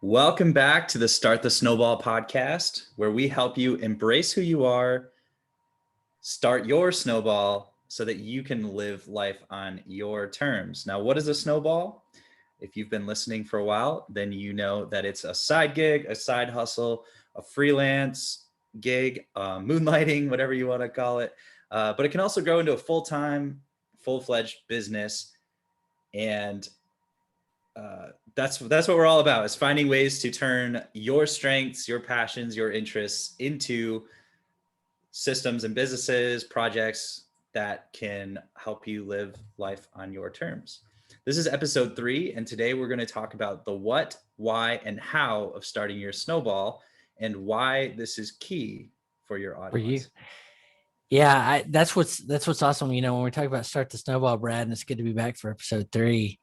Welcome back to the Start the Snowball podcast, where we help you embrace who you are, start your snowball so that you can live life on your terms. Now, what is a snowball? If you've been listening for a while, then you know that it's a side gig, a side hustle, a freelance gig, moonlighting, whatever you want to call it. But it can also grow into a full-time, full-fledged business. And that's what we're all about, is finding ways to turn your strengths, your passions, your interests into systems and businesses, projects that can help you live life on your terms. This is episode 3, and today we're going to talk about the what, why, and how of starting your snowball, and why this is key for your audience. For you. Yeah, that's what's awesome. You know, when we talk about Start the Snowball, Brad, and it's good to be back for episode 3,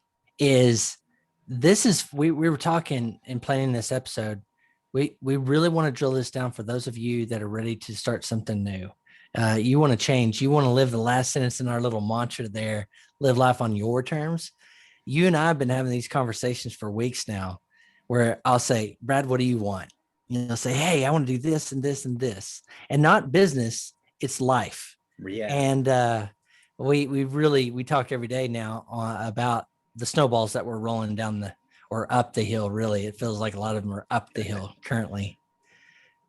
we were talking and planning this episode. We really want to drill this down for those of you that are ready to start something new. You want to change. You want to live the last sentence in our little mantra there, live life on your terms. You and I have been having these conversations for weeks now where I'll say, Brad, what do you want? You'll say, hey, I want to do this and this and this, and not business. It's life. Yeah. And we talk every day now about the snowballs that we're rolling down or up the hill. Really, it feels like a lot of them are up the hill currently.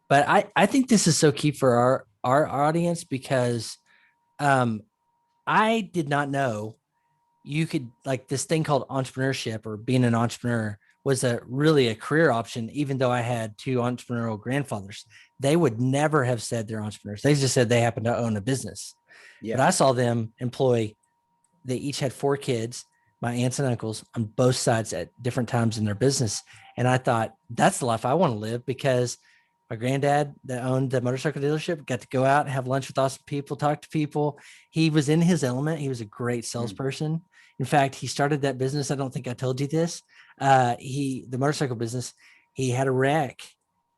But I think this is so key for our audience, because I did not know you could, like, this thing called entrepreneurship or being an entrepreneur was really a career option. Even though I had 2 entrepreneurial grandfathers, they would never have said they're entrepreneurs. They just said they happen to own a business. Yeah. But I saw them they each had 4 kids, my aunts and uncles, on both sides at different times in their business. And I thought, that's the life I want to live, because my granddad that owned the motorcycle dealership got to go out and have lunch with awesome people, talk to people. He was in his element. He was a great salesperson. In fact, he started that business. I don't think I told you this. The motorcycle business, he had a wreck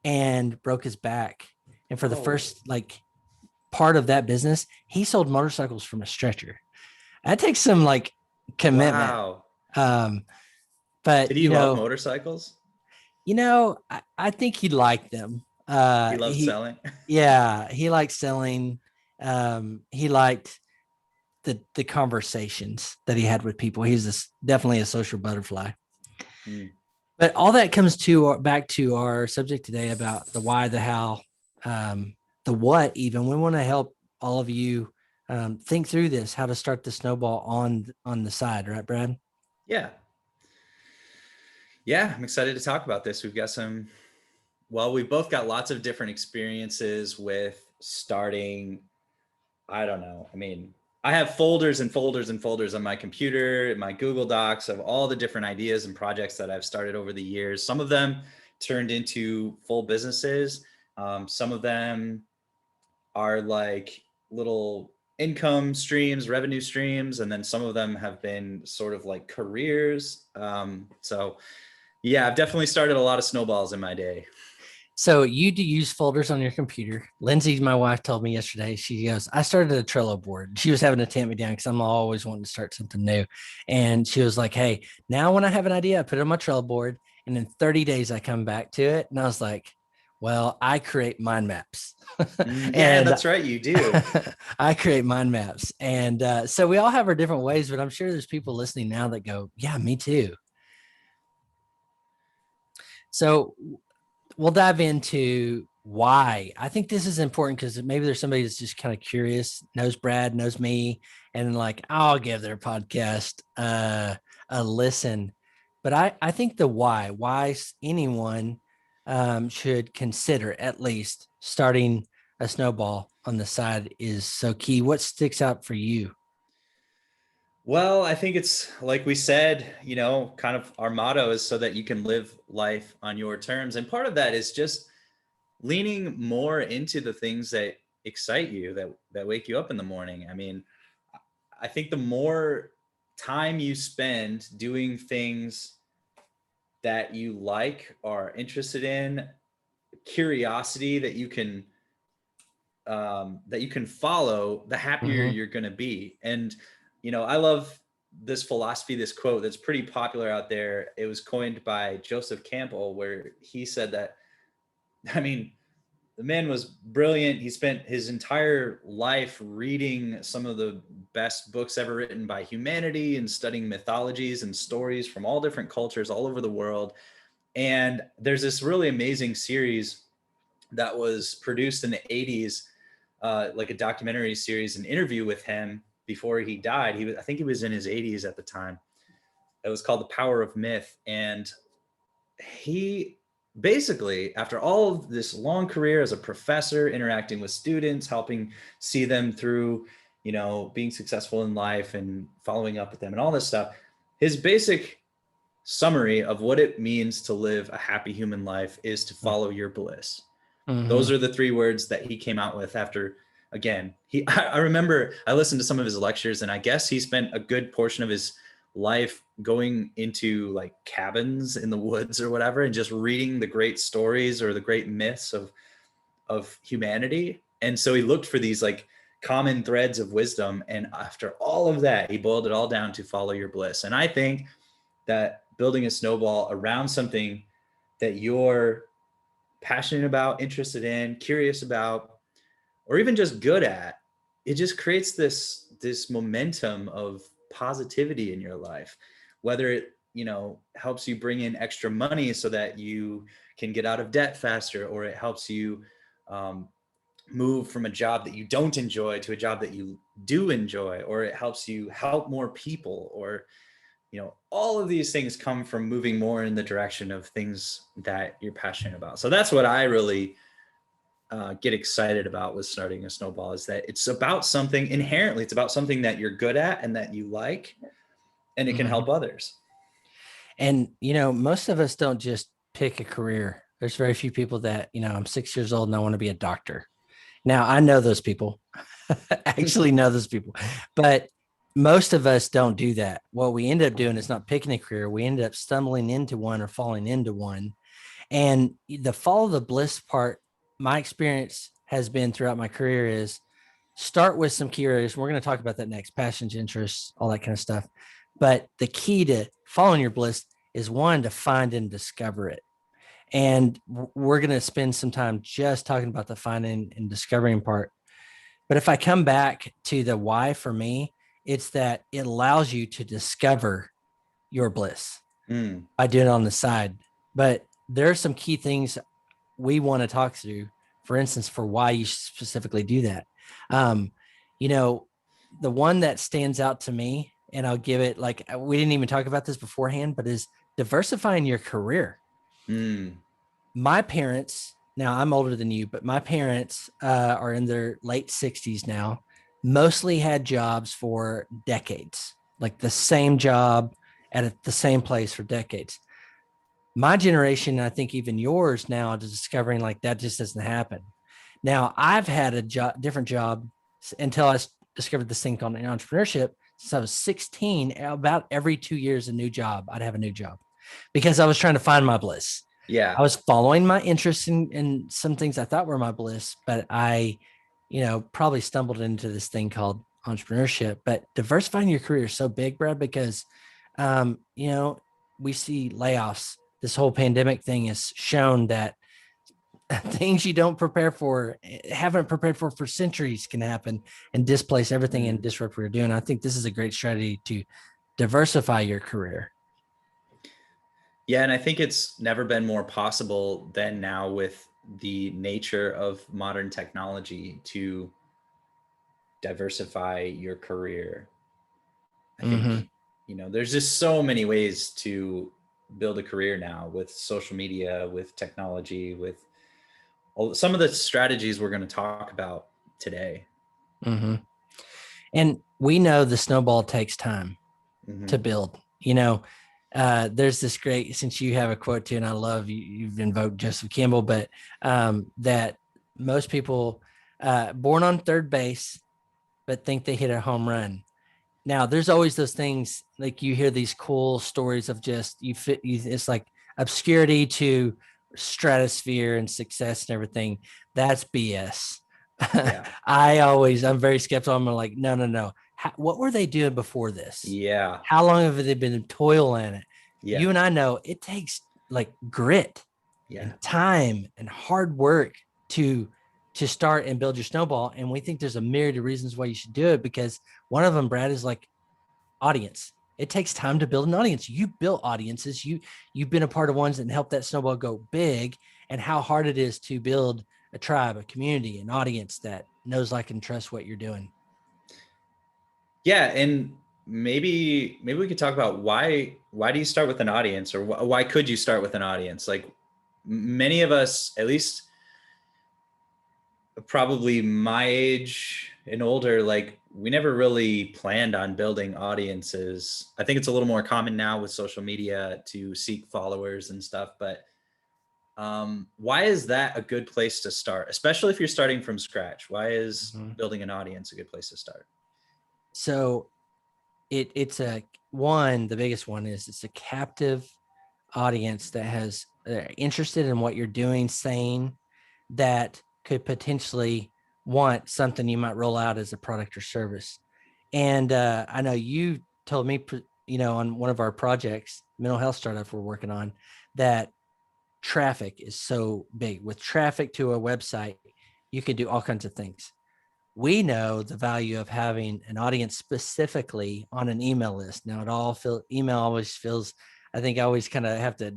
and broke his back. And for the first part of that business, he sold motorcycles from a stretcher. That takes some commitment. Wow. But did he love motorcycles? I think he liked them. He loved selling. Yeah, he liked selling. He liked the conversations that he had with people. He's definitely a social butterfly. But all that comes back to our subject today about the why, the how, the what. Even we want to help all of you think through this, how to start the snowball on the side, right, Brad? Yeah, I'm excited to talk about this. We've both got lots of different experiences with starting. I don't know. I mean, I have folders and folders and folders on my computer, my Google Docs, of all the different ideas and projects that I've started over the years. Some of them turned into full businesses. Some of them are like little income streams, revenue streams, and then some of them have been sort of like careers. So yeah, I've definitely started a lot of snowballs in my day. So you do use folders on your computer. Lindsay, my wife, told me yesterday, she goes, I started a Trello board. She was having to tamp me down because I'm always wanting to start something new. And she was like, hey, now when I have an idea, I put it on my Trello board, and in 30 days I come back to it. And I was like, well, I create mind maps. Yeah, that's right. You do. I create mind maps. And so we all have our different ways, but I'm sure there's people listening now that go, yeah, me too. So we'll dive into why. I think this is important because maybe there's somebody that's just kind of curious, knows Brad, knows me, and I'll give their podcast a listen. But I think the why anyone should consider at least starting a snowball on the side is so key. What sticks out for you? Well, I think it's like we said, kind of our motto is so that you can live life on your terms. And part of that is just leaning more into the things that excite you, that wake you up in the morning. I mean, I think the more time you spend doing things that you like, are interested in, curiosity that you can follow, the happier you're going to be. And I love this philosophy, this quote that's pretty popular out there. It was coined by Joseph Campbell, where he said that, I mean, the man was brilliant. He spent his entire life reading some of the best books ever written by humanity and studying mythologies and stories from all different cultures all over the world. And there's this really amazing series that was produced in the 80s, like a documentary series, an interview with him before he died. I think he was in his 80s at the time. It was called The Power of Myth. And he basically, after all of this long career as a professor, interacting with students, helping see them through, being successful in life and following up with them and all this stuff, his basic summary of what it means to live a happy human life is to follow your bliss. Mm-hmm. Those are the 3 words that he came out with after, again, I remember I listened to some of his lectures, and I guess he spent a good portion of his life going into like cabins in the woods or whatever, and just reading the great stories or the great myths of humanity. And so he looked for these like common threads of wisdom. And after all of that, he boiled it all down to follow your bliss. And I think that building a snowball around something that you're passionate about, interested in, curious about, or even just good at, it just creates this momentum of positivity in your life, whether it, helps you bring in extra money so that you can get out of debt faster, or it helps you move from a job that you don't enjoy to a job that you do enjoy, or it helps you help more people, or all of these things come from moving more in the direction of things that you're passionate about. So that's what I really get excited about with starting a snowball, is that it's about something inherently, it's about something that you're good at and that you like, and it can help others. And, most of us don't just pick a career. There's very few people that, I'm 6 years old and I want to be a doctor. Now I know those people, actually know those people, but most of us don't do that. What we end up doing is not picking a career. We end up stumbling into one or falling into one. And the follow the bliss part, my experience has been throughout my career, is start with some key areas. We're going to talk about that next: passions, interests, all that kind of stuff. But the key to following your bliss is, one, to find and discover it. And we're going to spend some time just talking about the finding and discovering part. But if I come back to the why for me, it's that it allows you to discover your bliss by doing it on the side. But there are some key things we want to talk through, for instance, for why you specifically do that. The one that stands out to me, and I'll give it, like, we didn't even talk about this beforehand, but is diversifying your career. My parents, now I'm older than you, but my parents are in their late 60s now, mostly had jobs for decades, like the same job at the same place for decades. My generation, I think even yours now, is discovering like that just doesn't happen. Now, I've had a different job until I discovered this thing called entrepreneurship. Since I was 16, about every 2 years, a new job, I'd have a new job, because I was trying to find my bliss. Yeah. I was following my interest in some things I thought were my bliss, but I, probably stumbled into this thing called entrepreneurship. But diversifying your career is so big, Brad, because, we see layoffs. This whole pandemic thing has shown that things you don't prepare for, haven't prepared for centuries, can happen and displace everything and disrupt what you're doing. I think this is a great strategy to diversify your career. Yeah, and I think it's never been more possible than now, with the nature of modern technology, to diversify your career. I think, there's just so many ways to build a career now, with social media, with technology, with some of the strategies we're going to talk about today. And we know the snowball takes time to build. There's this great, since you have a quote too, and I love you've invoked Joseph Campbell, but that most people born on third base, but think they hit a home run. Now, there's always those things, like you hear these cool stories of just it's like obscurity to stratosphere and success and everything. That's BS. Yeah. I'm very skeptical. I'm like, no. What were they doing before this? Yeah. How long have they been toiling it? Yeah. You and I know it takes like grit Yeah. and time and hard work to start and build your snowball. And we think there's a myriad of reasons why you should do it, because one of them, Brad, is like audience. It takes time to build an audience. You built audiences. You've been a part of ones that helped that snowball go big, and how hard it is to build a tribe, a community, an audience that knows, like, and trusts what you're doing. Yeah, and maybe we could talk about why do you start with an audience, or why could you start with an audience? Like, many of us, at least probably my age and older, like, we never really planned on building audiences. I think it's a little more common now with social media to seek followers and stuff, but why is that a good place to start, especially if you're starting from scratch? Why is building an audience a good place to start? So it's the biggest one is it's a captive audience that has interested in what you're doing, saying, that could potentially want something you might roll out as a product or service. And I know you told me, on one of our projects, mental health startup we're working on, that traffic is so big. With traffic to a website, you can do all kinds of things. We know the value of having an audience specifically on an email list. Now, email always feels, I think I always kind of have to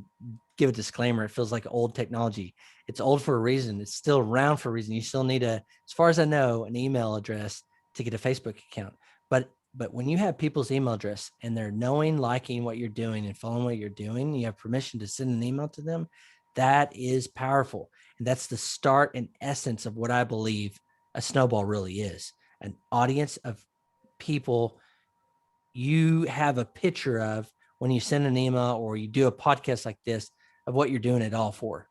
give a disclaimer. It feels like old technology. It's old for a reason. It's still around for a reason. You still need as far as I know, an email address to get a Facebook account. But when you have people's email address and they're knowing, liking what you're doing and following what you're doing, you have permission to send an email to them. That is powerful. And that's the start and essence of what I believe a snowball really is: an audience of people you have a picture of when you send an email or you do a podcast like this, of what you're doing it all for.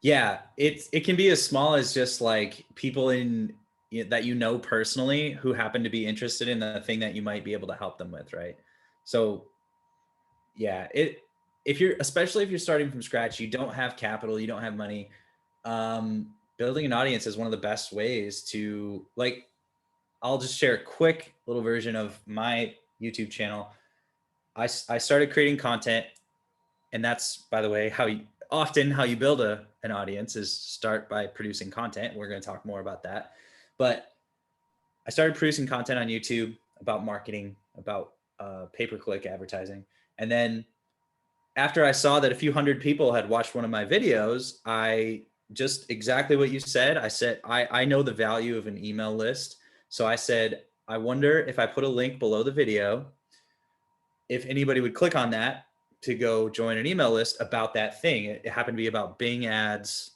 Yeah, it can be as small as just like people that you know personally who happen to be interested in the thing that you might be able to help them with, right? So yeah, especially if you're starting from scratch, you don't have capital, you don't have money. Building an audience is one of the best ways to, like, I'll just share a quick little version of my YouTube channel. I started creating content, and that's, by the way, how you build an audience is start by producing content. We're going to talk more about that. But I started producing content on YouTube about marketing, about pay-per-click advertising. And then after I saw that a few hundred people had watched one of my videos, I just exactly what you said. I said, I know the value of an email list. So I said, I wonder if I put a link below the video, if anybody would click on that to go join an email list about that thing. It happened to be about Bing ads,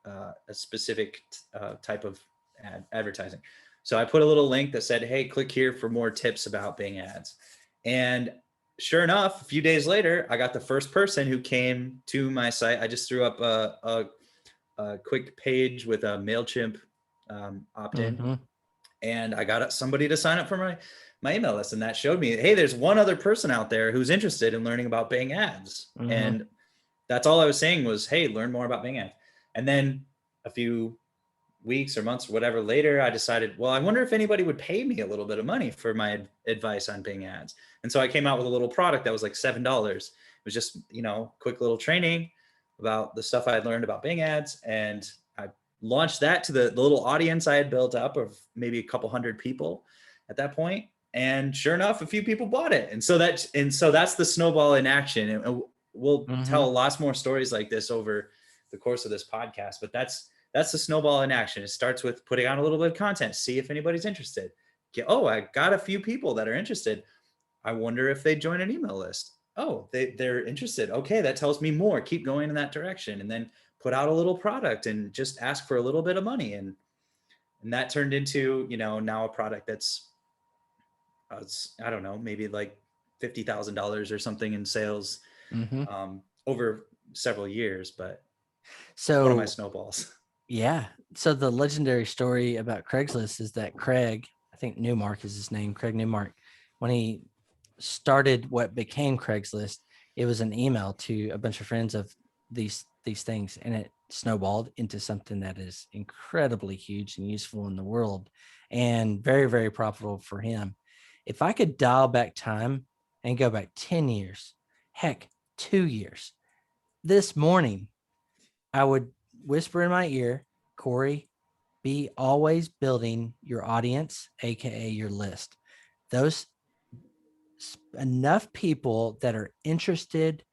a specific type of advertising. So I put a little link that said, hey, click here for more tips about Bing ads. And sure enough, a few days later, I got the first person who came to my site. I just threw up a quick page with a MailChimp opt-in. And I got somebody to sign up for my email list. And that showed me, hey, there's one other person out there who's interested in learning about Bing ads. And that's all I was saying was, hey, learn more about Bing ads. And then a few weeks or months or whatever later, I decided, well, I wonder if anybody would pay me a little bit of money for my advice on Bing ads. And so I came out with a little product that was like $7. It was just, quick little training about the stuff I had learned about Bing ads. And I launched that to the little audience I had built up of maybe a couple hundred people at that point. And sure enough, a few people bought it. And so that's the snowball in action. And we'll tell lots more stories like this over the course of this podcast, but that's the snowball in action. It starts with putting out a little bit of content, see if anybody's interested. I got a few people that are interested. I wonder if they join an email list. Oh, they're interested. Okay, that tells me more. Keep going in that direction. And then put out a little product and just ask for a little bit of money. And that turned into, now a product that's, I don't know, maybe like $50,000 or something in sales over several years. But one of my snowballs. Yeah. So the legendary story about Craigslist is that Craig, I think Newmark is his name, Craig Newmark, when he started what became Craigslist, it was an email to a bunch of friends of these things, and it snowballed into something that is incredibly huge and useful in the world and very, very profitable for him. If I could dial back time and go back 10 years, heck, 2 years, this morning, I would whisper in my ear, Corey, be always building your audience, AKA your list. Those enough people that are interested,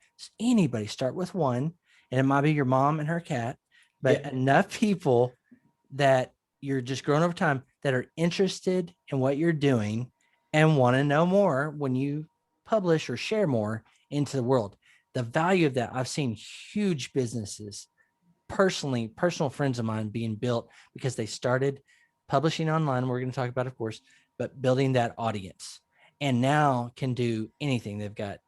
anybody, start with one, and it might be your mom and her cat, but enough people that you're just growing over time that are interested in what you're doing and want to know more when you publish or share more into the world. The value of that, I've seen huge businesses, personal friends of mine being built because they started publishing online. We're going to talk about, of course, but building that audience, and now can do anything. They've got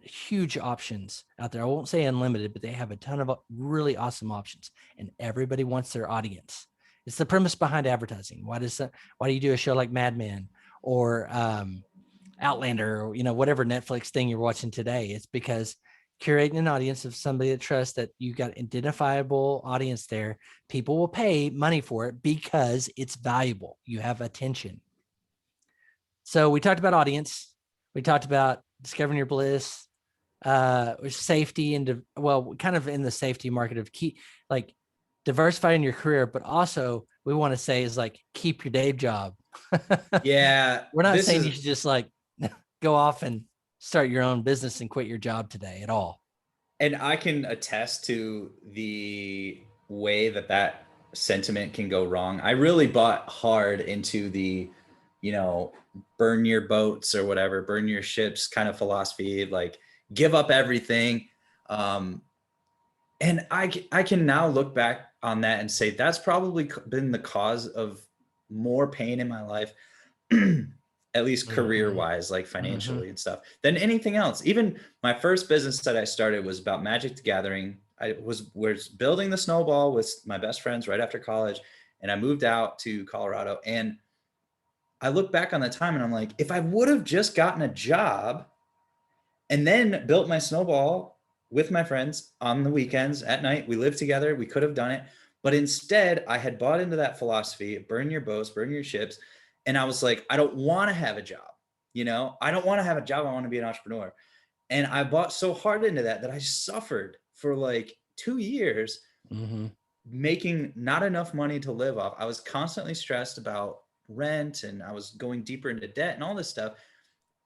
huge options out there. I won't say unlimited, but they have a ton of really awesome options, and everybody wants their audience. It's the premise behind advertising. Why do you do a show like Mad Men or Outlander, or, whatever Netflix thing you're watching today? It's because curating an audience of somebody that trusts, that you got identifiable audience there. People will pay money for it because it's valuable. You have attention. So we talked about audience. We talked about discovering your bliss, safety, and kind of in the safety market of diversifying your career, but also we want to say is keep your day job. Yeah. We're not saying you should just go off and start your own business and quit your job today at all. And I can attest to the way that sentiment can go wrong. I really bought hard into the, burn your boats or whatever, burn your ships kind of philosophy, give up everything. And I can now look back on that and say that's probably been the cause of more pain in my life, at least career-wise, financially and stuff, than anything else. Even my first business that I started was about Magic the Gathering. I was building the Snowball with my best friends right after college, and I moved out to Colorado. And I look back on that time and I'm like, if I would have just gotten a job and then built my Snowball with my friends on the weekends at night, we lived together, we could have done it. But instead, I had bought into that philosophy, burn your boats, burn your ships. And I was like, I don't want to have a job. I don't want to have a job. I want to be an entrepreneur. And I bought so hard into that I suffered for 2 years, making not enough money to live off. I was constantly stressed about rent, and I was going deeper into debt and all this stuff.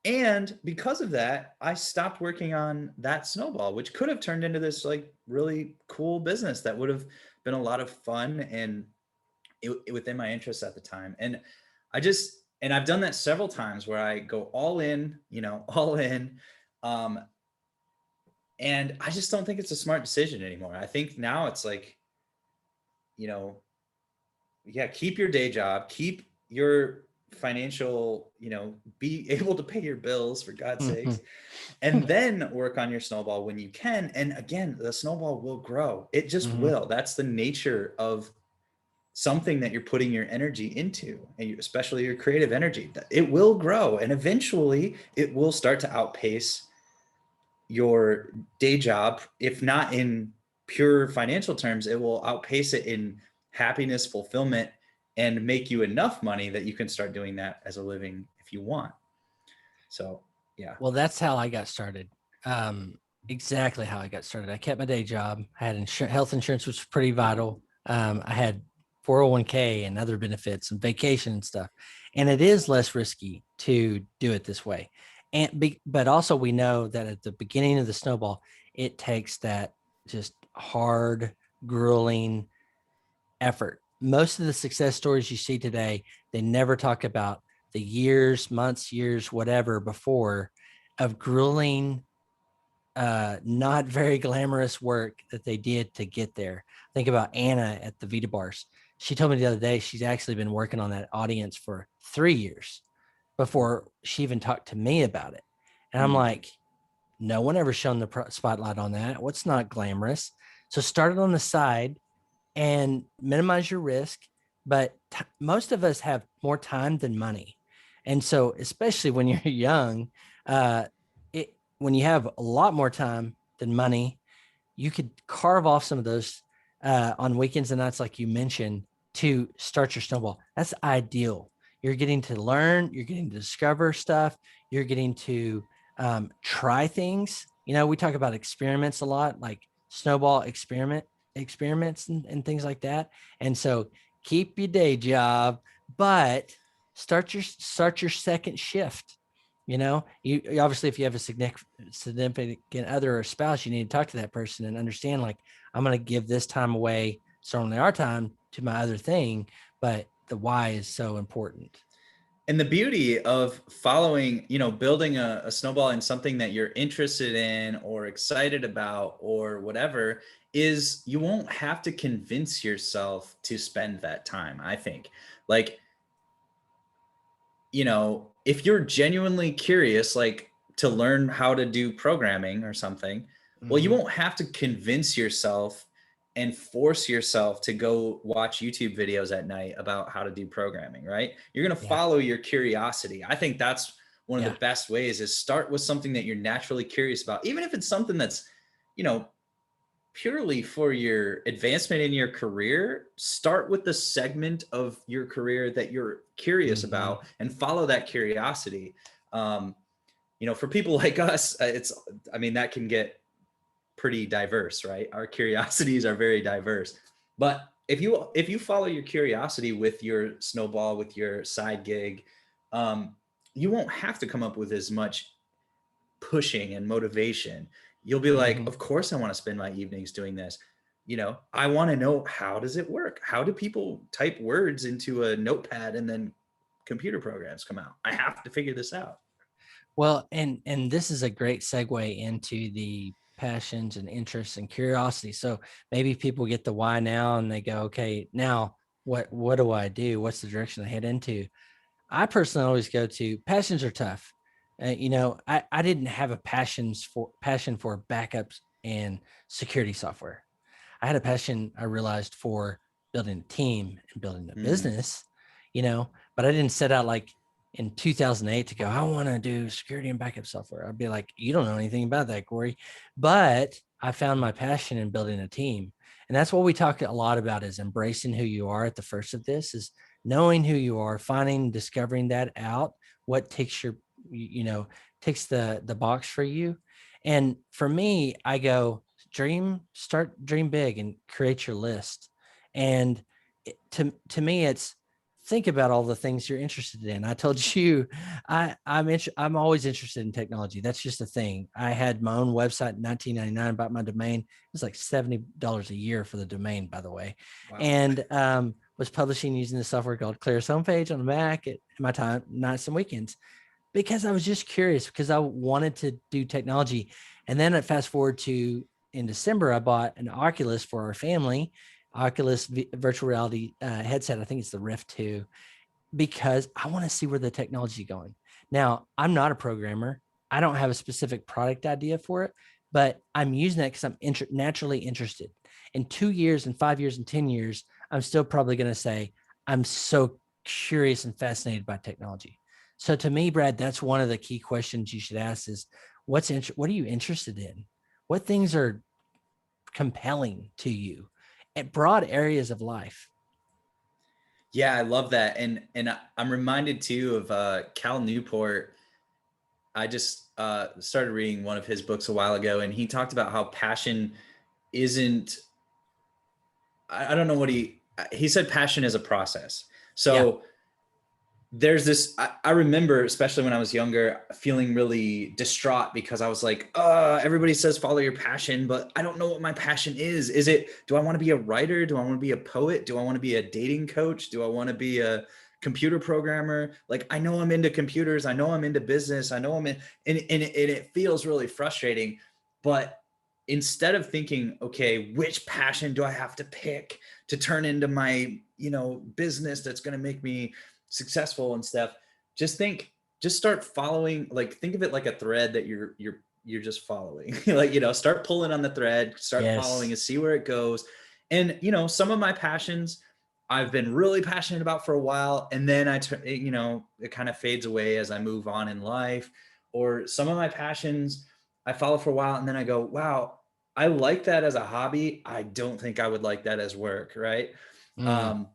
And because of that, I stopped working on that Snowball, which could have turned into this really cool business that would have been a lot of fun and within my interests at the time. And I've done that several times where I go all in, all in. And I just don't think it's a smart decision anymore. I think now it's keep your day job, keep your financial, be able to pay your bills, for God's sakes, and then work on your Snowball when you can. And again, the Snowball will grow. It just will. That's the nature of something that you're putting your energy into, and especially your creative energy. It will grow, and eventually it will start to outpace your day job. If not in pure financial terms, it will outpace it in happiness, fulfillment, and make you enough money that you can start doing that as a living if you want. So, yeah. Well, that's how I got started. Exactly how I got started. I kept my day job. I had health insurance, which was pretty vital. I had 401k and other benefits and vacation and stuff. And it is less risky to do it this way. But also we know that at the beginning of the Snowball, it takes that just hard, grueling effort. Most of the success stories you see today, they never talk about the years, months, years, whatever before of grueling, not very glamorous work that they did to get there. Think about Anna at the Vita Bars. She told me the other day she's actually been working on that audience for 3 years before she even talked to me about it. And I'm like, no one ever shone the spotlight on that. What's not glamorous? So start it on the side and minimize your risk. But most of us have more time than money. And so, especially when you're young, when you have a lot more time than money, you could carve off some of those on weekends and nights, like you mentioned, to start your snowball. That's ideal. You're getting to learn, you're getting to discover stuff, you're getting to try things. You know, we talk about experiments a lot, like snowball experiments and things like that. And so keep your day job, but start your second shift. You know, you obviously, if you have a significant other or spouse, you need to talk to that person and understand, like, I'm going to give this time away, certainly our time, to my other thing, but the why is so important. And the beauty of following, building a snowball in something that you're interested in or excited about or whatever, is you won't have to convince yourself to spend that time, I think. Like, if you're genuinely curious, like to learn how to do programming or something, well, you Mm-hmm. won't have to convince yourself and force yourself to go watch YouTube videos at night about how to do programming, right? You're going to Yeah. follow your curiosity. I think that's one of Yeah. the best ways, is start with something that you're naturally curious about, even if it's something that's, you know, purely for your advancement in your career. Start with the segment of your career that you're curious Mm-hmm. about and follow that curiosity. um, for people like us, that can get pretty diverse, right? Our curiosities are very diverse. But if you follow your curiosity with your snowball, with your side gig, um, you won't have to come up with as much pushing and motivation. You'll be like, Mm-hmm. of course I want to spend my evenings doing this. I want to know, how does it work? How do people type words into a notepad and then computer programs come out? I have to figure this out. Well, and this is a great segue into the passions and interests and curiosity. So maybe people get the why now and they go, okay, now what do I do? What's the direction I head into? I personally always go to passions are tough. I didn't have a passion for backups and security software. I had a passion, I realized, for building a team and building a Mm. business, but I didn't set out like in 2008 to go, I want to do security and backup software. I'd be like, you don't know anything about that, Corey. But I found my passion in building a team. And that's what we talk a lot about, is embracing who you are at the first of this, is knowing who you are, finding, discovering that out, what takes takes the box for you. And for me, I go, dream big and create your list. And to me, it's think about all the things you're interested in. I told you, I'm always interested in technology. That's just a thing. I had my own website in 1999, bought my domain. It was like $70 a year for the domain, by the way. Wow. And was publishing using the software called Clear's Homepage on the Mac at my time, nights and weekends, because I was just curious, because I wanted to do technology. And then I fast forward to in December, I bought an Oculus for our family, virtual reality headset. I think it's the Rift 2, because I want to see where the technology is going. Now, I'm not a programmer. I don't have a specific product idea for it, but I'm using that because I'm naturally interested. In 2 years and 5 years and 10 years, I'm still probably going to say, I'm so curious and fascinated by technology. So to me, Brad, that's one of the key questions you should ask is, what are you interested in? What things are compelling to you at broad areas of life? Yeah, I love that. And I'm reminded too of Cal Newport. I just started reading one of his books a while ago, and he talked about how passion isn't, I don't know what he said, passion is a process. Yeah. So there's this, I remember, especially when I was younger, feeling really distraught because I was like, everybody says follow your passion, but I don't know what my passion is. Do I want to be a writer? Do I want to be a poet? Do I want to be a dating coach? Do I want to be a computer programmer? Like, I know I'm into computers. I know I'm into business. I know I'm in, and it feels really frustrating. But instead of thinking, okay, which passion do I have to pick to turn into my, business that's going to make me successful and stuff, just start following, like, think of it like a thread that you're just following. Like, start pulling on the thread, start following Yes. and see where it goes. And some of my passions I've been really passionate about for a while, and then it kind of fades away as I move on in life. Or some of my passions I follow for a while, and then I go, wow, I like that as a hobby. I don't think I would like that as work, right? Mm, Um,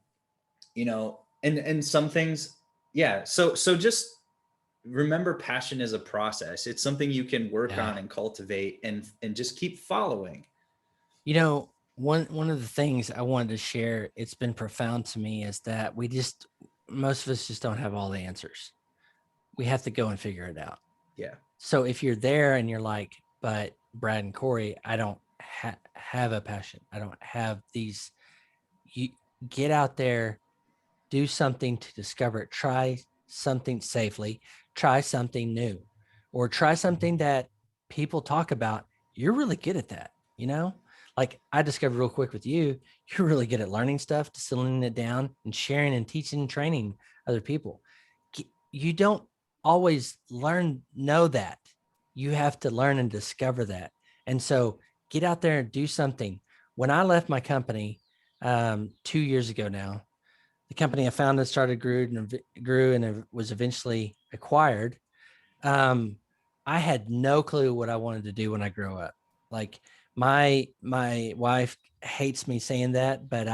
and some things, yeah. So just remember, passion is a process. It's something you can work yeah. on and cultivate and just keep following. One of the things I wanted to share, it's been profound to me, is that most of us just don't have all the answers. We have to go and figure it out. Yeah. So if you're there and you're like, but Brad and Corey, I don't have a passion. I don't have these. You get out there, do something to discover it. Try something safely. Try something new, or try something that people talk about. You're really good at that. Like I discovered real quick with you, you're really good at learning stuff, distilling it down, and sharing and teaching and training other people. You don't always know that. You have to learn and discover that. And so get out there and do something. When I left my company 2 years ago now, the company I founded grew and it was eventually acquired. I had no clue what I wanted to do when I grew up. Like my wife hates me saying that, but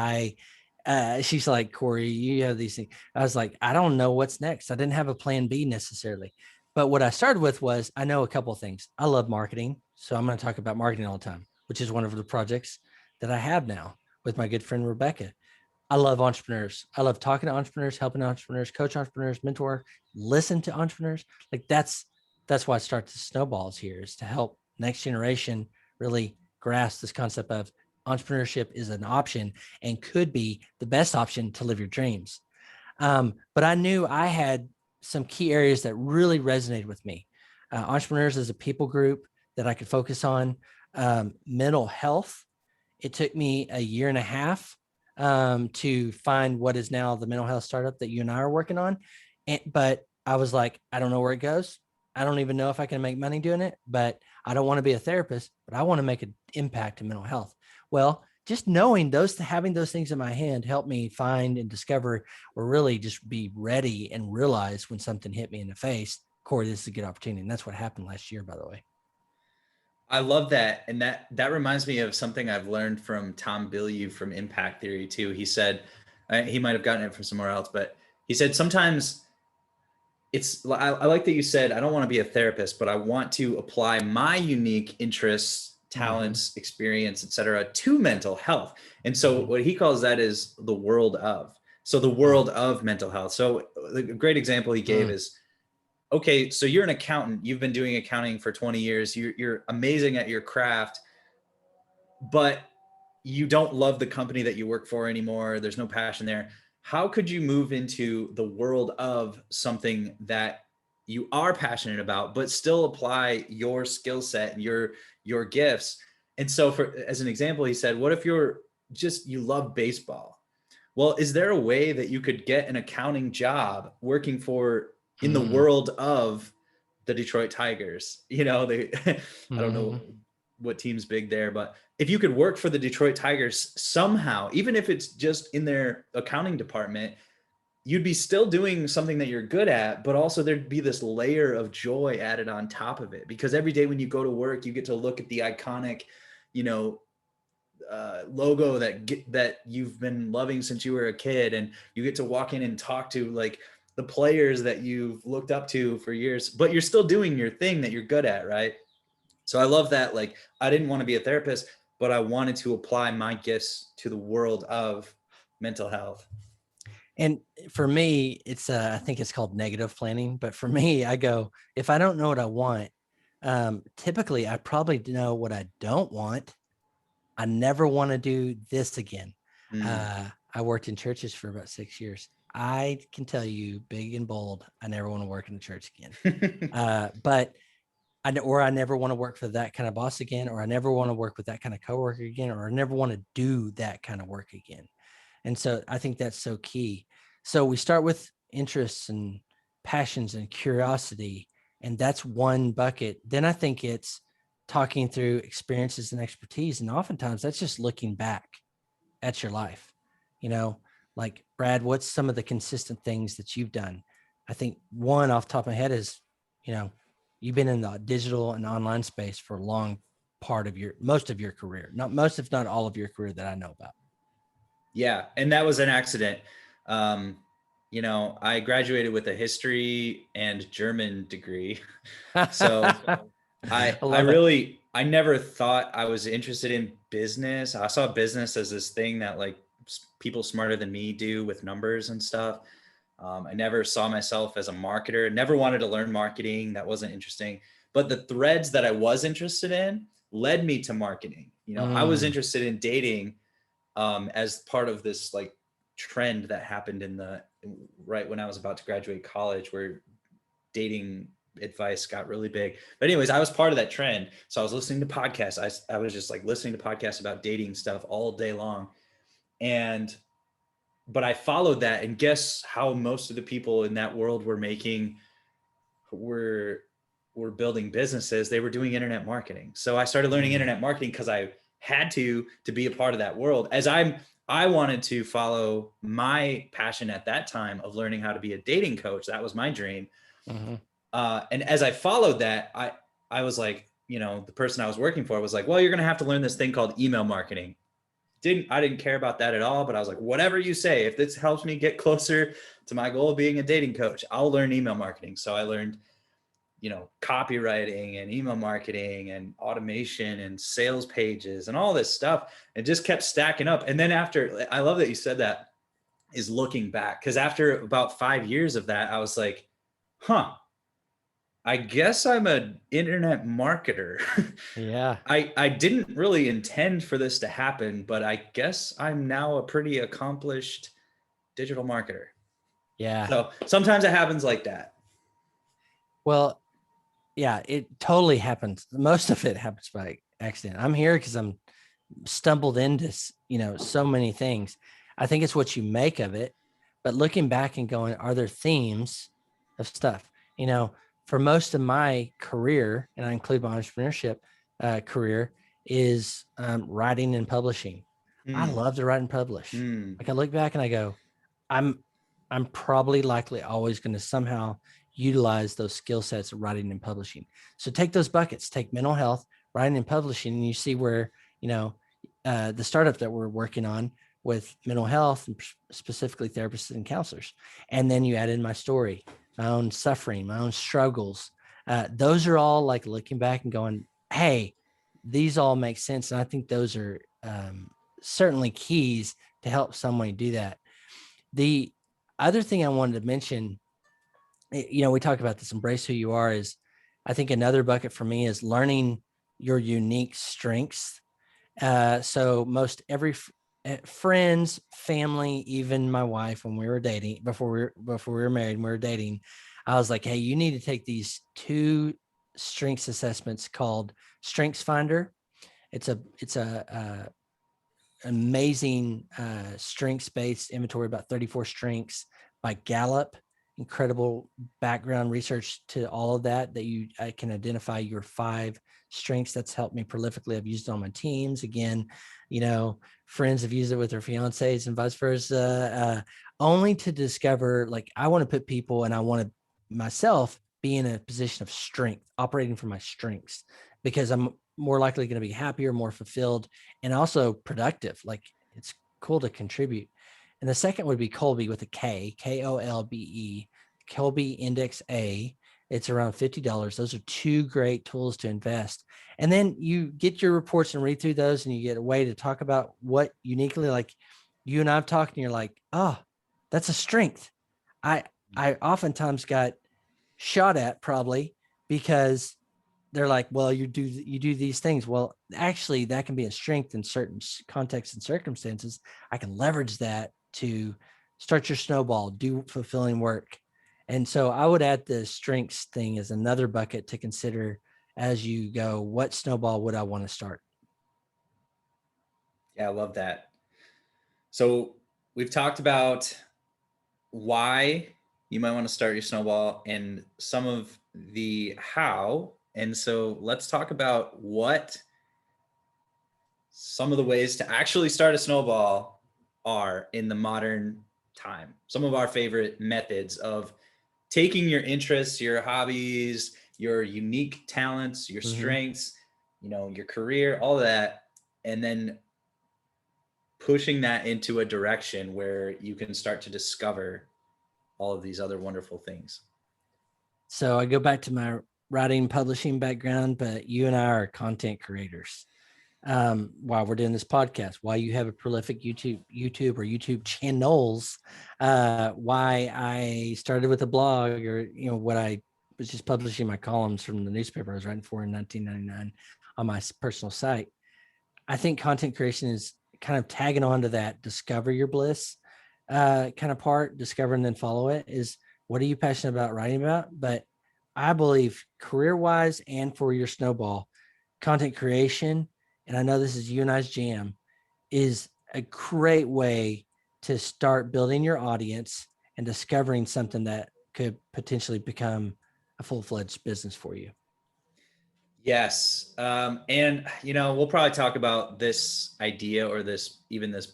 she's like, Corey, you have these things. I was like, I don't know what's next. I didn't have a plan B necessarily. But what I started with was I know a couple of things. I love marketing. So I'm going to talk about marketing all the time, which is one of the projects that I have now with my good friend Rebecca. I love entrepreneurs. I love talking to entrepreneurs, helping entrepreneurs, coach entrepreneurs, mentor, listen to entrepreneurs. Like that's why I start the snowballs here, is to help next generation really grasp this concept of entrepreneurship is an option and could be the best option to live your dreams. But I knew I had some key areas that really resonated with me. Entrepreneurs as a people group that I could focus on. Mental health. It took me a year and a half to find what is now the mental health startup that you and I are working on. But I was like, I don't know where it goes. I don't even know if I can make money doing it, but I don't want to be a therapist, but I want to make an impact in mental health. Well, just knowing having those things in my hand helped me find and discover, or really just be ready and realize when something hit me in the face, Corey, this is a good opportunity. And that's what happened last year, by the way. I love that. And that reminds me of something I've learned from Tom Bilyeu from Impact Theory too. He said, he might have gotten it from somewhere else, but he said sometimes I like that you said, I don't want to be a therapist, but I want to apply my unique interests, Mm-hmm. talents, experience, et cetera, to mental health. And so Mm-hmm. what he calls that is the world of. So the world of mental health. So a great example he gave Mm-hmm. is, okay, so you're an accountant. You've been doing accounting for 20 years. You're amazing at your craft, but you don't love the company that you work for anymore. There's no passion there. How could you move into the world of something that you are passionate about, but still apply your skill set and your gifts? And so, for as an example, he said, what if you love baseball? Well, is there a way that you could get an accounting job working for in the Mm-hmm. world of the Detroit Tigers? I don't Mm-hmm. know what team's big there, but if you could work for the Detroit Tigers somehow, even if it's just in their accounting department, you'd be still doing something that you're good at, but also there'd be this layer of joy added on top of it, because every day when you go to work, you get to look at the iconic, you know, logo that you've been loving since you were a kid, and you get to walk in and talk to like the players that you've looked up to for years, but you're still doing your thing that you're good at, right? So I love that. Like, I didn't want to be a therapist, but I wanted to apply my gifts to the world of mental health. And for me, I think it's called negative planning. But for me, I go, if I don't know what I want, typically I probably know what I don't want. I never want to do this again. Mm. I worked in churches for about 6 years. I can tell you big and bold, I never want to work in a church again. But I never want to work for that kind of boss again, or I never want to work with that kind of coworker again, or I never want to do that kind of work again. And so I think that's so key. So we start with interests and passions and curiosity, and that's one bucket. Then I think it's talking through experiences and expertise. And oftentimes that's just looking back at your life. You know, like Brad, what's some of the consistent things that you've done? I think one off the top of my head is, you know, you've been in the digital and online space for a long most of your career, not most, if not all of your career that I know about. Yeah. And that was an accident. You know, I graduated with a history and German degree. So I love it. really, I never thought I was interested in business. I saw business as this thing that like people smarter than me do with numbers and stuff. I never saw myself as a marketer, never wanted to learn marketing. That wasn't interesting. But the threads that I was interested in led me to marketing. You know, I was interested in dating as part of this like trend that happened right when I was about to graduate college, where dating advice got really big. But anyways, I was part of that trend. So I was listening to podcasts. I was just like listening to podcasts about dating stuff all day long. But I followed that, and guess how most of the people in that world were building businesses. They were doing internet marketing. So I started learning internet marketing because I had to be a part of that world, as I wanted to follow my passion at that time of learning how to be a dating coach. That was my dream. And as I followed that, I was like, you know, the person I was working for was like, well, you're going to have to learn this thing called email marketing. I didn't care about that at all, but I was like, whatever you say, if this helps me get closer to my goal of being a dating coach, I'll learn email marketing. So I learned, you know, copywriting and email marketing and automation and sales pages and all this stuff. It just kept stacking up. And then after, I love that you said that, is looking back, because after about 5 years of that, I was like, I guess I'm an internet marketer. Yeah. I didn't really intend for this to happen, but I guess I'm now a pretty accomplished digital marketer. Yeah. So sometimes it happens like that. Well, yeah, it totally happens. Most of it happens by accident. I'm here because I'm stumbled into, so many things. I think it's what you make of it. But looking back and going, are there themes of stuff? For most of my career, and I include my entrepreneurship career, is writing and publishing. I love to write and publish. Like I look back and I go, I'm probably likely always going to somehow utilize those skill sets of writing and publishing. So take those buckets, take mental health, writing and publishing, and you see where, the startup that we're working on with mental health and specifically therapists and counselors. And then you add in my story, my own suffering, my own struggles. Those are all like looking back and going, hey, these all make sense. And I think those are certainly keys to help someone do that. The other thing I wanted to mention, we talk about this, embrace who you are, is I think another bucket for me is learning your unique strengths. So most every friends, family, even my wife, when we were dating, before we were married, and we were dating, I was like, hey, you need to take these 2 strengths assessments called Strengths Finder. It's a amazing strengths-based inventory, about 34 strengths by Gallup. Incredible background research to all of that you can identify your 5 strengths. That's helped me prolifically. I've used it on my teams. Again, friends have used it with their fiancés and vice versa, only to discover, like, I want to put people, and I want to myself be in a position of strength, operating from my strengths, because I'm more likely going to be happier, more fulfilled, and also productive. Like, it's cool to contribute. And the second would be Kolbe with a K, Kolbe, Kolbe Index A. It's around $50. Those are 2 great tools to invest. And then you get your reports and read through those, and you get a way to talk about what uniquely, like you and I've talked, and you're like, oh, that's a strength. I oftentimes got shot at, probably because they're like, well, you do these things. Well, actually, that can be a strength in certain contexts and circumstances. I can leverage that to start your snowball, do fulfilling work. And so I would add the strengths thing as another bucket to consider as you go, what snowball would I want to start? Yeah, I love that. So we've talked about why you might want to start your snowball and some of the how. And so let's talk about what some of the ways to actually start a snowball are in the modern time. Some of our favorite methods of taking your interests, your hobbies, your unique talents, your strengths, your career, all that, and then pushing that into a direction where you can start to discover all of these other wonderful things. So I go back to my writing publishing background, but you and I are content creators. While we're doing this podcast, why you have a prolific YouTube or YouTube channels, why I started with a blog, or what I was just publishing my columns from the newspaper I was writing for in 1999 on my personal site. I think content creation is kind of tagging on to that discover your bliss kind of part. Discover and then follow it is, what are you passionate about writing about? But I believe career-wise and for your snowball, content creation, and I know this is you and I's jam, is a great way to start building your audience and discovering something that could potentially become a full-fledged business for you. Yes. And, we'll probably talk about this idea or this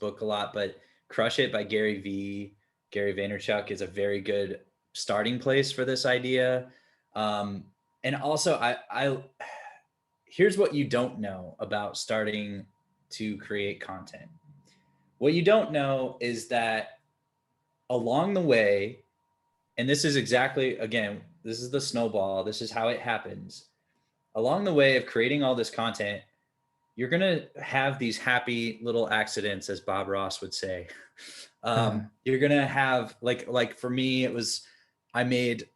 book a lot, but Crush It by Gary Vaynerchuck is a very good starting place for this idea. And also here's what you don't know about starting to create content. What you don't know is that along the way, and this is exactly, again, this is the snowball, this is how it happens. Along the way of creating all this content, you're going to have these happy little accidents, as Bob Ross would say. You're going to have like for me, it was, I made,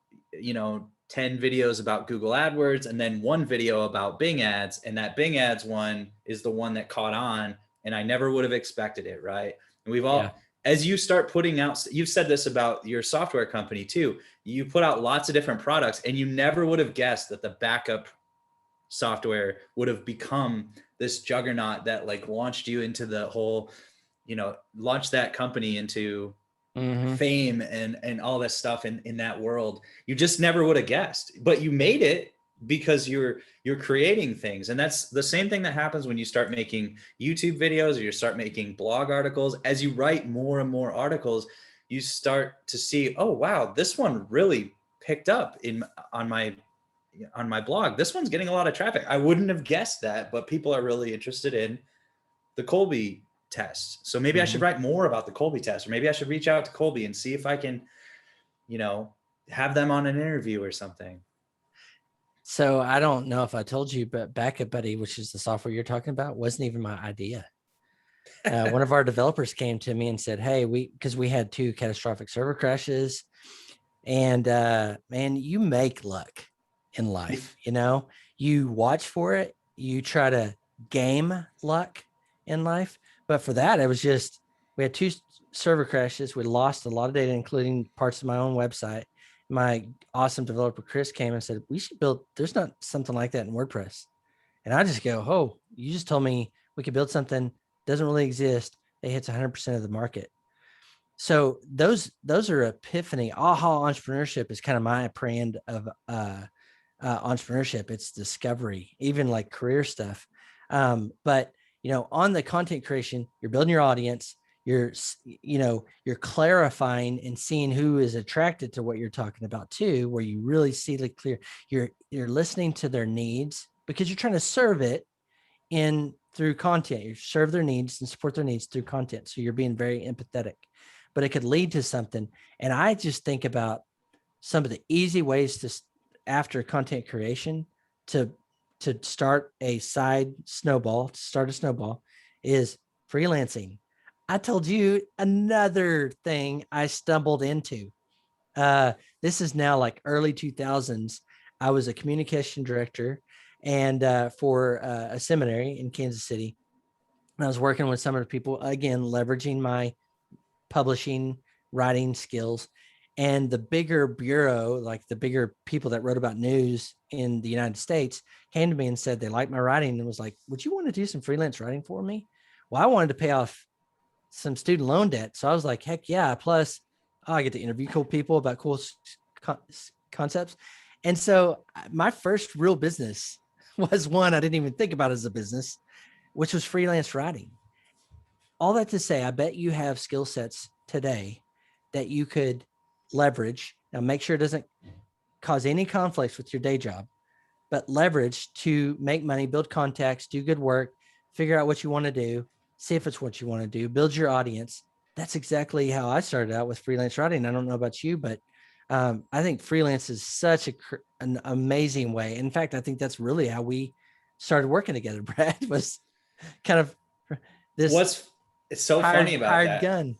10 videos about Google AdWords and then one video about Bing ads. And that Bing ads one is the one that caught on, and I never would have expected it. Right. And we've all, as you start putting out, you've said this about your software company too. You put out lots of different products and you never would have guessed that the backup software would have become this juggernaut that launched you into the whole, launched that company into fame and all this stuff in that world. You just never would have guessed, but you made it because you're creating things. And that's the same thing that happens when you start making YouTube videos or you start making blog articles. As you write more and more articles, you start to see, oh, wow, this one really picked up on my blog. This one's getting a lot of traffic. I wouldn't have guessed that, but people are really interested in the Kolbe test. So maybe I should write more about the Kolbe test, or maybe I should reach out to Kolbe and see if I can, have them on an interview or something. So I don't know if I told you, but Backup Buddy, which is the software you're talking about, wasn't even my idea. One of our developers came to me and said, hey, because we had 2 catastrophic server crashes, and man, you make luck in life. You watch for it, you try to game luck in life. But for that, it was just, we had 2 server crashes. We lost a lot of data, including parts of my own website. My awesome developer, Chris, came and said, we should build, there's not something like that in WordPress. And I just go, oh, you just told me we could build something, doesn't really exist. It hits 100% of the market. So those are epiphany. Aha entrepreneurship is kind of my brand of entrepreneurship. It's discovery, even like career stuff. But on the content creation, you're building your audience. You're clarifying and seeing who is attracted to what you're talking about too, where you really see the clear. You're listening to their needs because you're trying to serve it through content. You serve their needs and support their needs through content. So you're being very empathetic, but it could lead to something. And I just think about some of the easy ways to, after content creation, to start a snowball is freelancing. I told you another thing I stumbled into. This is now like early 2000s. I was a communication director and for a seminary in Kansas City. And I was working with some of the people, again, leveraging my publishing, writing skills. And the bigger bureau, like the bigger people that wrote about news in the United States, came to me and said they liked my writing and was like, would you want to do some freelance writing for me? Well, I wanted to pay off some student loan debt. So I was like, heck yeah. Plus, I get to interview cool people about cool concepts. And so my first real business was one I didn't even think about as a business, which was freelance writing. All that to say, I bet you have skill sets today that you could leverage. Now, make sure it doesn't cause any conflicts with your day job, but leverage to make money, build contacts, do good work, figure out what you want to do, see if it's what you want to do, build your audience. That's exactly how I started out with freelance writing. I don't know about you, but I think freelance is such an amazing way. In fact, I think that's really how we started working together. Brad was kind of this. It's so funny about hired that. gun.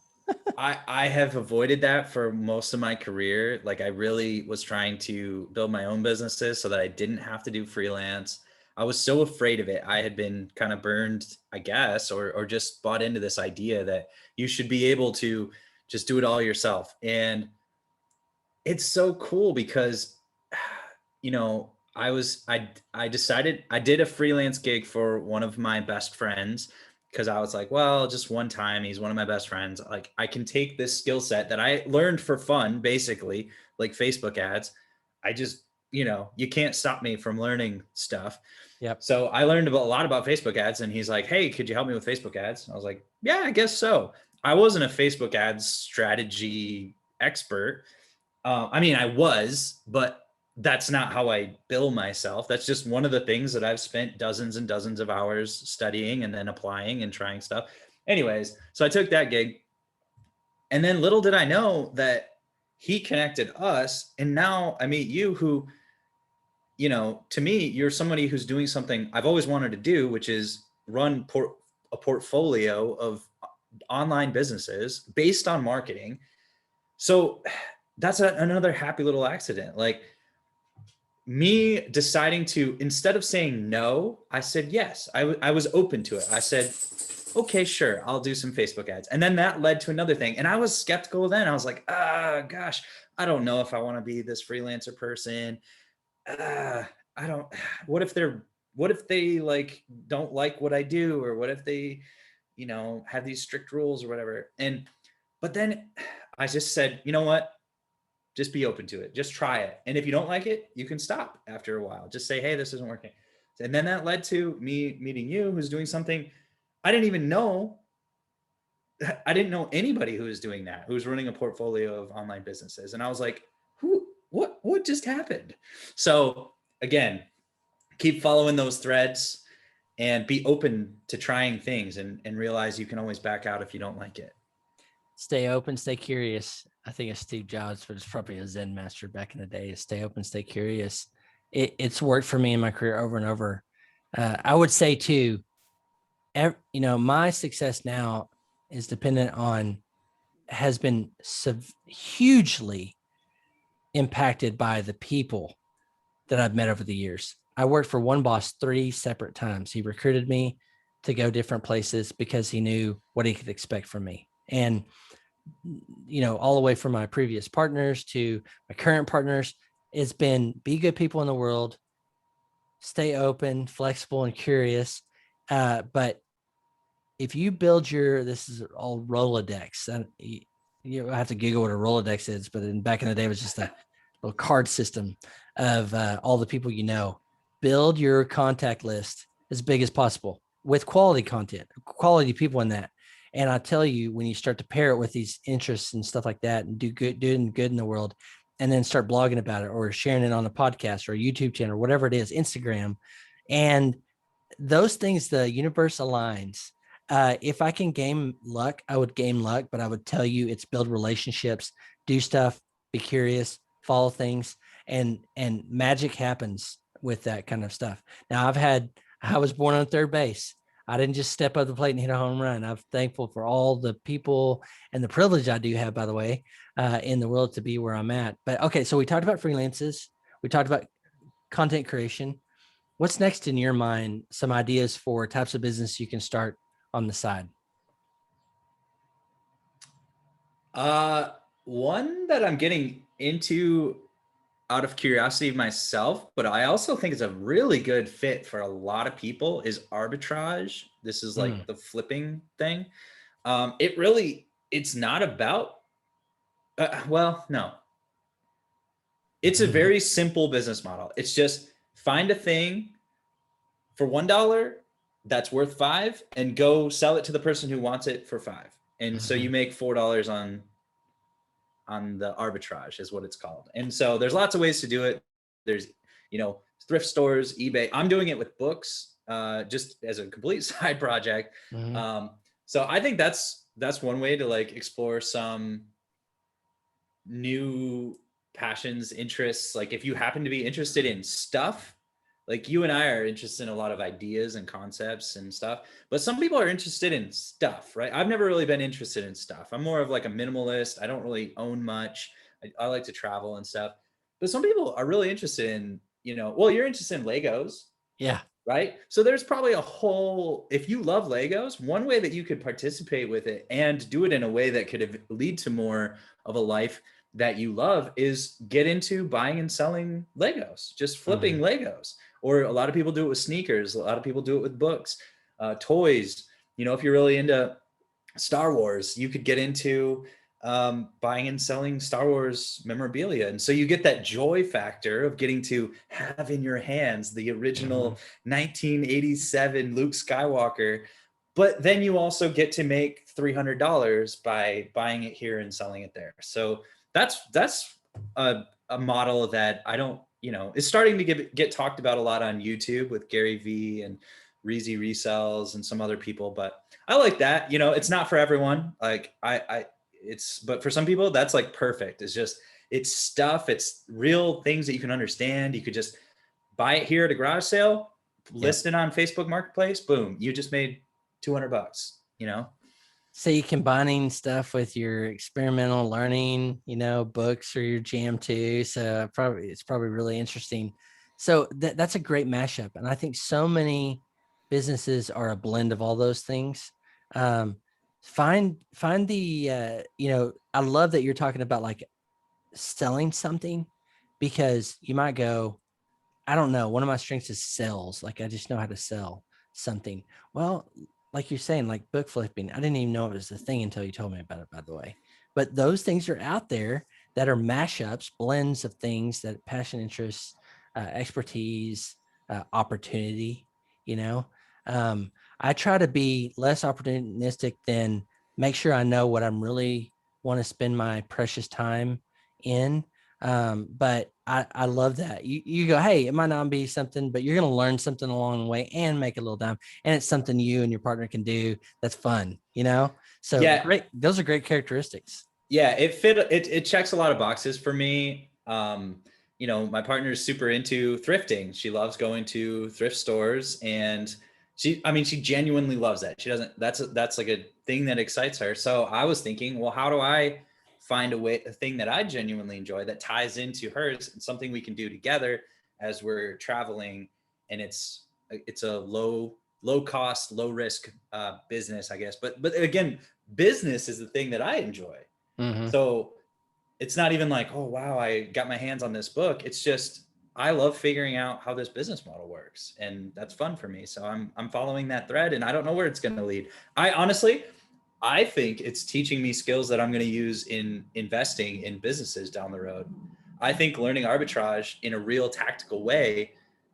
I have avoided that for most of my career. Like I really was trying to build my own businesses so that I didn't have to do freelance. I was so afraid of it. I had been kind of burned, I guess, or just bought into this idea that you should be able to just do it all yourself. And it's so cool because, you know, I decided I did a freelance gig for one of my best friends because I was like, well, just one time, he's one of my best friends. Like I can take this skill set that I learned for fun, basically, like Facebook ads. I just, you can't stop me from learning stuff. Yep. So I learned a lot about Facebook ads, and he's like, hey, could you help me with Facebook ads? I was like, yeah, I guess so. I wasn't a Facebook ads strategy expert. I mean, I was, but that's not how I bill myself. That's just one of the things that I've spent dozens and dozens of hours studying and then applying and trying stuff. Anyways, so I took that gig. And then little did I know that he connected us. And now I meet you who, to me, you're somebody who's doing something I've always wanted to do, which is run a portfolio of online businesses based on marketing. So that's another happy little accident. Like me deciding to, instead of saying no, I said yes. I was open to it. I said, okay, sure, I'll do some Facebook ads. And then that led to another thing. And I was skeptical then. I was like, gosh, I don't know if I want to be this freelancer person. I don't, what if they like, don't like what I do? Or what if they, have these strict rules or whatever. But then I just said, you know what? Just be open to it. Just try it. And if you don't like it, you can stop after a while. Just say, hey, this isn't working. And then that led to me meeting you, who's doing something I didn't even know. I didn't know anybody who was doing that, who was running a portfolio of online businesses. And I was like, what just happened? So again, keep following those threads and be open to trying things and realize you can always back out if you don't like it. Stay open, stay curious. I think it's Steve Jobs, but it's probably a Zen master back in the day. Stay open, stay curious. It's worked for me in my career over and over. I would say too, my success now is dependent on, has been hugely impacted by the people that I've met over the years. I worked for one boss 3 separate times. He recruited me to go different places because he knew what he could expect from me. And, all the way from my previous partners to my current partners, it's been be good people in the world, stay open, flexible, and curious. But if you build this is all Rolodex, and you have to Google what a Rolodex is, but back in the day, it was just a little card system of all the people build your contact list as big as possible with quality content, quality people in that. And I tell you, when you start to pair it with these interests and stuff like that and doing good in the world, and then start blogging about it or sharing it on a podcast or a YouTube channel or whatever it is, Instagram, and those things, the universe aligns. If I can game luck, I would game luck, but I would tell you it's build relationships, do stuff, be curious, follow things, and magic happens with that kind of stuff. Now I was born on third base. I didn't just step up the plate and hit a home run. I'm thankful for all the people and the privilege I do have, by the way, in the world to be where I'm at. But okay, so we talked about freelances. We talked about content creation. What's next in your mind? Some ideas for types of business you can start on the side? One that I'm getting into out of curiosity myself, but I also think it's a really good fit for a lot of people, is arbitrage. This is like the flipping thing. It's not about, no. It's a very simple business model. It's just find a thing for $1 that's worth $5 and go sell it to the person who wants it for $5. And so you make $4 on the arbitrage is what it's called. And so there's lots of ways to do it. There's, thrift stores, eBay. I'm doing it with books, just as a complete side project. So I think that's one way to like explore some new passions, interests. Like if you happen to be interested in stuff, like you and I are interested in a lot of ideas and concepts and stuff, but some people are interested in stuff, right? I've never really been interested in stuff. I'm more of like a minimalist. I don't really own much. I like to travel and stuff, but some people are really interested in, well, you're interested in Legos. Yeah. Right. So there's probably if you love Legos, one way that you could participate with it and do it in a way that could lead to more of a life that you love is get into buying and selling Legos, just flipping Legos. Or a lot of people do it with sneakers. A lot of people do it with books, toys. If you're really into Star Wars, you could get into buying and selling Star Wars memorabilia. And so you get that joy factor of getting to have in your hands the original 1987 Luke Skywalker. But then you also get to make $300 by buying it here and selling it there. So that's a model that I don't, is starting to get talked about a lot on YouTube with Gary Vee and Reezy Resells and some other people. But I like that. It's not for everyone. Like but for some people that's like perfect. It's stuff. It's real things that you can understand. You could just buy it here at a garage sale, list it on Facebook Marketplace. Boom. You just made $200, So you combining stuff with your experimental learning, books or your jam too. So it's probably really interesting. So that's a great mashup. And I think so many businesses are a blend of all those things. Find the, I love that you're talking about like selling something, because you might go, I don't know, one of my strengths is sales. Like I just know how to sell something. Well, like you're saying, like book flipping, I didn't even know it was a thing until you told me about it, by the way. But those things are out there that are mashups, blends of things that passion, interests, expertise, opportunity, I try to be less opportunistic than make sure I know what I'm really want to spend my precious time in. But I love that you go, hey, it might not be something, but you're going to learn something along the way and make a little dime. And it's something you and your partner can do. That's fun, So great. Those are great characteristics. Yeah. It checks a lot of boxes for me. My partner is super into thrifting. She loves going to thrift stores, and she genuinely loves that. She doesn't, that's like a thing that excites her. So I was thinking, well, how do I find a thing that I genuinely enjoy that ties into hers and something we can do together as we're traveling. And it's a low cost, low risk business, I guess. But again, business is the thing that I enjoy. So it's not even like, oh, wow, I got my hands on this book. It's just, I love figuring out how this business model works. And that's fun for me. So I'm following that thread, and I don't know where it's going to lead. I think it's teaching me skills that I'm going to use in investing in businesses down the road. I think learning arbitrage in a real tactical way,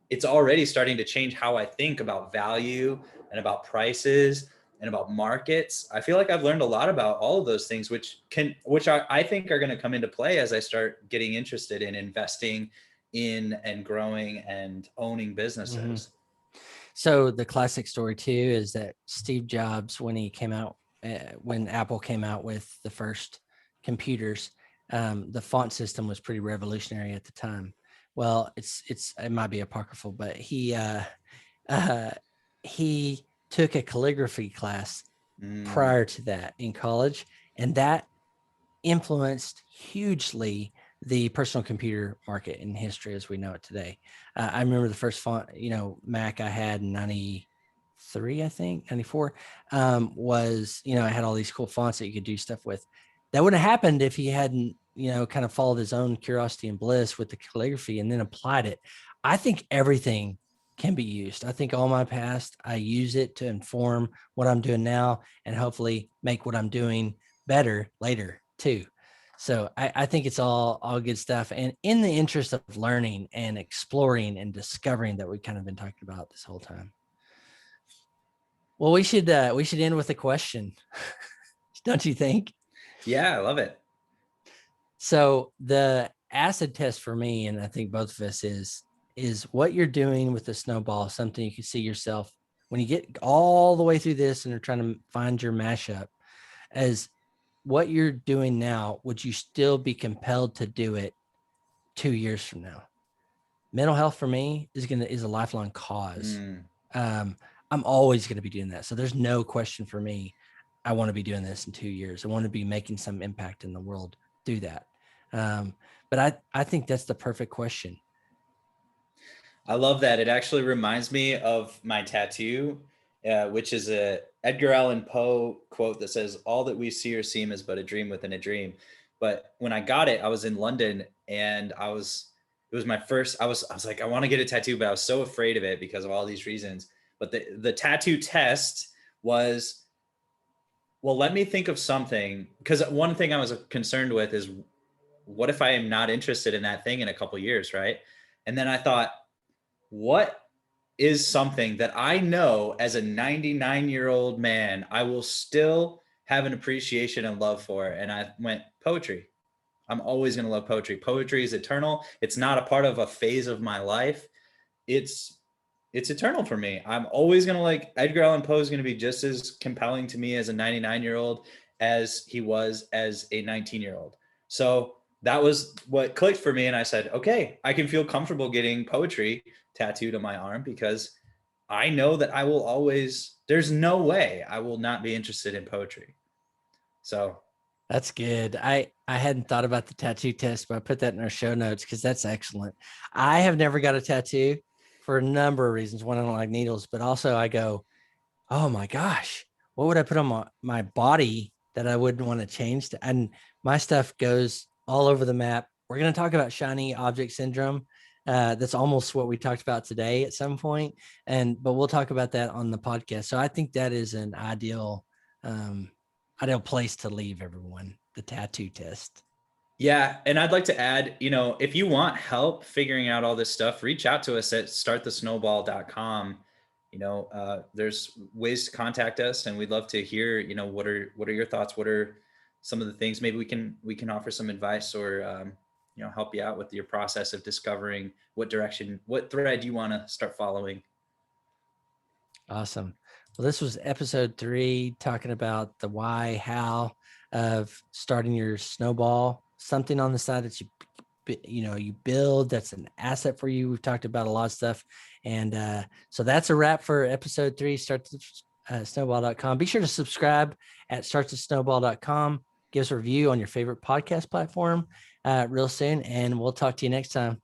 it's already starting to change how I think about value and about prices and about markets. I feel like I've learned a lot about all of those things, which I think are going to come into play as I start getting interested in investing in and growing and owning businesses. So the classic story too is that Steve Jobs, when he came out, when Apple came out with the first computers, the font system was pretty revolutionary at the time. Well, it might be apocryphal, but he took a calligraphy class prior to that in college, and that influenced hugely the personal computer market in history as we know it today. I remember the first font, Mac I had in 93, I think 94, was, I had all these cool fonts that you could do stuff with. That wouldn't have happened if he hadn't, kind of followed his own curiosity and bliss with the calligraphy and then applied it. I think everything can be used. I think all my past, I use it to inform what I'm doing now and hopefully make what I'm doing better later too. So I think it's all good stuff. And in the interest of learning and exploring and discovering that we've kind of been talking about this whole time. Well, we should end with a question. Don't you think? Yeah, I love it. So the acid test for me, and I think both of us, is is what you're doing with the snowball, something you can see yourself when you get all the way through this and you're trying to find your mashup, as what you're doing now, would you still be compelled to do it 2 years from now? Mental health for me is a lifelong cause. I'm always going to be doing that. So there's no question for me. I want to be doing this in 2 years. I want to be making some impact in the world through that. But I think that's the perfect question. I love that. It actually reminds me of my tattoo, which is a Edgar Allan Poe quote that says, "All that we see or seem is but a dream within a dream." But when I got it, I was in London and it was my first, I was like, I want to get a tattoo, but I was so afraid of it because of all these reasons. But the tattoo test was, well, let me think of something. Because one thing I was concerned with is, what if I am not interested in that thing in a couple of years, right? And then I thought, what is something that I know as a 99-year-old man I will still have an appreciation and love for? And I went, poetry. I'm always going to love poetry. Poetry is eternal. It's not a part of a phase of my life. It's eternal for me. I'm always going to like Edgar Allan Poe is going to be just as compelling to me as a 99-year-old as he was as a 19-year-old. So that was what clicked for me. And I said, okay, I can feel comfortable getting poetry tattooed on my arm because I know that I will always, there's no way I will not be interested in poetry. So that's good. I hadn't thought about the tattoo test, but I put that in our show notes because that's excellent. I have never got a tattoo for a number of reasons. One, I don't like needles, but also I go, oh my gosh, what would I put on my body that I wouldn't want to change? And my stuff goes all over the map. We're going to talk about shiny object syndrome. That's almost what we talked about today at some point. But we'll talk about that on the podcast. So I think that is an ideal place to leave everyone, the tattoo test. yeah. And I'd like to add, if you want help figuring out all this stuff, reach out to us at startthesnowball.com. There's ways to contact us and we'd love to hear, what are your thoughts? What are some of the things maybe we can offer some advice or, help you out with your process of discovering what thread you want to start following. Awesome. Well, this was episode 3, talking about the why, how of starting your snowball, something on the side that you build that's an asset for you. We've talked about a lot of stuff. And so that's a wrap for episode 3, startthesnowball.com. Be sure to subscribe at startthesnowball.com. Give us a review on your favorite podcast platform real soon. And we'll talk to you next time.